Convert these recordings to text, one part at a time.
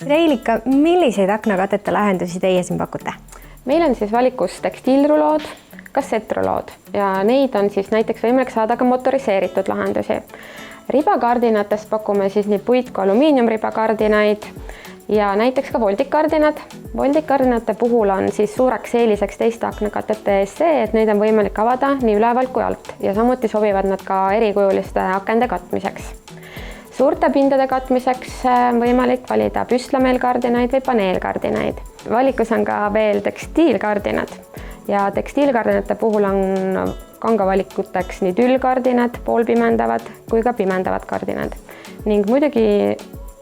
Reilika, milliseid aknakatete lahendusi teie siin pakute? Meil on siis valikus tekstiilrulood, kassettrulood ja neid on siis näiteks võimalik saada ka motoriseeritud lahendusi. Ribakardinatest pakume siis nii puit kui alumiiniumribakardinaid ja näiteks ka voldikardinad. Voldikardinate puhul on siis suureks eeliseks teiste aknakatete ees see, et neid on võimalik avada nii ülevalt kui alt ja samuti sobivad nad ka erikujuliste akende katmiseks. Suurte pindade katmiseks on võimalik valida püstlameelkardinaid või paneelkardinaid. Valikus on ka veel tekstiilkardinad ja tekstiilkardinate puhul on kangavalikuteks nii tüllkardinad, poolpimendavad kui ka pimendavad kardinad. Ning muidugi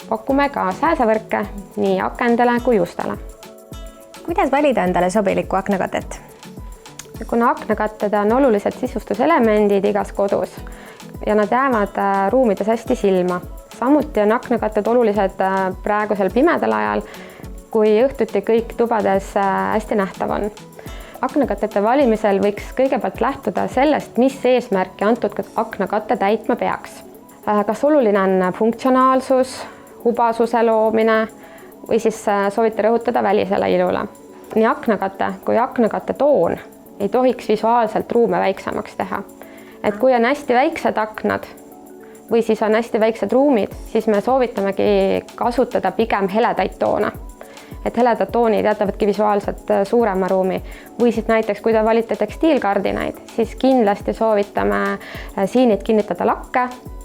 pakume ka sääsevõrke nii akendele kui ustele. Kuidas valida endale sobilikku aknakatet? Kuna aknakatted on olulised sisustuselemendid igas kodus ja nad jäävad ruumides hästi silma. Samuti on aknakatted olulised praegusel pimedal ajal, kui õhtuti kõik tubades hästi nähtav on. Aknakatete valimisel võiks kõigepealt lähtuda sellest, mis eesmärki antud aknakatte täitma peaks. Kas oluline on funktsionaalsus, hubasuse loomine või siis soovite rõhutada välisele ilule. Nii aknakatte kui aknakatte toon ei tohiks visuaalselt ruume väiksemaks teha. Et kui on hästi väiksed aknad või siis on hästi väiksed ruumid, siis me soovitamegi kasutada pigem heledaid toone. Et heledad toonid jätavadki visuaalselt suurema ruumi. Või siis näiteks, kui te valite tekstiilkardinaid, siis kindlasti soovitame siinid kinnitada lakke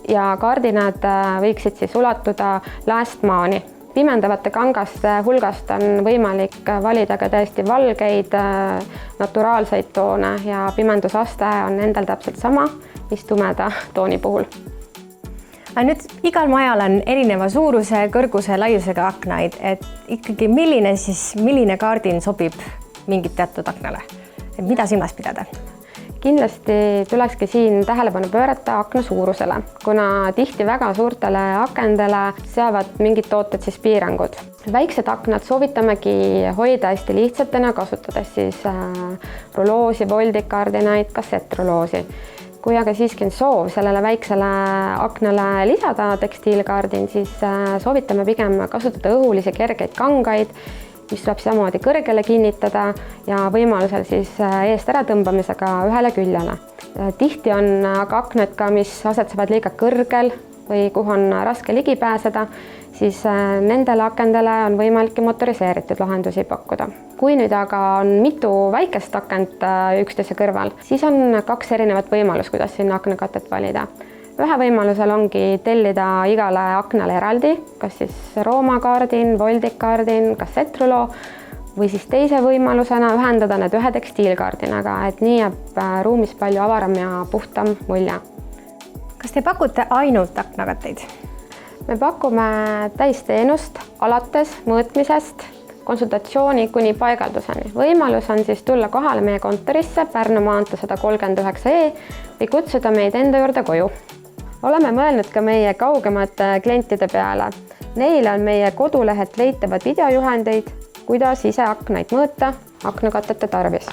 ja kardinad võiksid siis ulatuda lääst maani. Pimendavate kangaste hulgast on võimalik valida ka täiesti valgeid, naturaalseid toone ja pimendusaste on endal täpselt sama, mis tumeda tooni puhul. Nüüd igal majal on erineva suuruse, kõrguse, laiusega aknaid, et ikkagi milline kardin sobib mingit teatud aknale? Mida silmas pidada? Kindlasti tulekski siin tähelepanu pöörata akna suurusele, kuna tihti väga suurtele akendele seavad mingid tooted siis piirangud. Väiksed aknad soovitamegi hoida hästi lihtsatena, kasutades siis ruloosi, voldikardinaid, kassettruloosi. Kui aga siiski on soov sellele väiksele aknale lisada tekstiilkardin, siis soovitame pigem kasutada õhulisi kergeid kangaid, mis tuleb samamoodi kõrgele kinnitada ja võimalusel siis eest ära tõmbamisega ühele küljele. Tihti on aga aknad ka, mis asetsevad liiga kõrgel või kuhu on raske ligi pääseda, siis nendele akendele on võimalik motoriseeritud lahendusi pakkuda. Kui nüüd aga on mitu väikest akent üksteise kõrval, siis on 2 erinevat võimalust, kuidas sinna aknakatet valida. Ühe võimalusel ongi tellida igale aknale eraldi, kas siis roomakardin, voldikardin, kassettruloo või siis teise võimalusena ühendada need ühe tekstiilkardinaga, et nii jääb ruumis palju avaram ja puhtam mulje. Kas te pakute ainult aknakatteid? Me pakume täisteenust alates mõõtmisest, konsultatsiooni kuni paigalduseni. Võimalus on siis tulla kohale meie kontorisse Pärnu maantee 139E või kutsuda meid enda juurde koju. Oleme mõelnud ka meie kaugemate klientide peale. Neile on meie kodulehelt leitavad videojuhendeid, kuidas ise aknaid mõõta aknakatete tarvis.